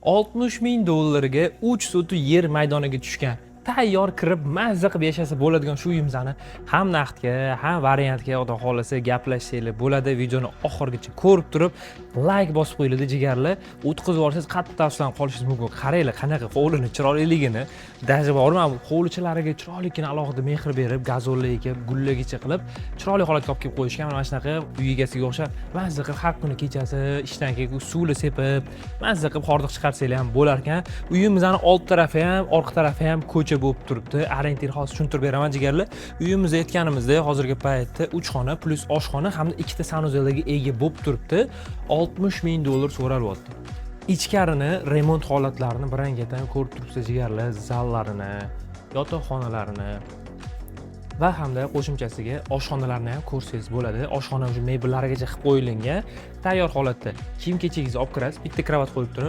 $60 ming ga 3 sotu yer maydoniga tushgan. Tayyor kirib mazza qilib yashasa bo'ladigan shu uyimizni ham naqdga, ham variantga xudo xolasa gaplashsanglar bo'ladi. Videoni oxirigacha ko'rib turib, like bosib qo'yinglar jigarlar. O'tkazib olsangiz qattiq tavsiyadan qolishingiz mumkin. Qaranglar, qanaqa hovlini chiroyliligini, даже bormi, hovlichalariga chiroyligina alohida mehr berib, gazonlarga, gullargacha qilib, chiroyli holatga olib kelib qo'yishgan. Mana shunaqa uy egasiga o'xshab, mazza qilib har kuni kechasi ishdan keyin suvni sepib, mazza qilib hordiq chiqarsanglar ham bo'lar ekan. Uyimizning old tarafi ham, orqa tarafi ham ko'cha bo'lib turibdi. Orientir hozir tushuntirib beraman jigarlar. Uyimizda aytganimizda hozirgi paytda 3 xona plus oshxona hamda 2 ta sanuzeldagi ega bo'lib turibdi. $60 ming so'ralyapti. Ichkarini, remont holatlarini birin-ketin ko'rib turibsiz jigarlar, zallarini, yotoqxonalarini va hamda qo'shimchasiga oshxonalarni ham ko'rsangiz bo'ladi. Oshxona uchun mebellarigacha qilib qo'yilgan, tayyor holatda. Kiyim-kechagingizni olib kirasiz, bitta kravat qo'yib turib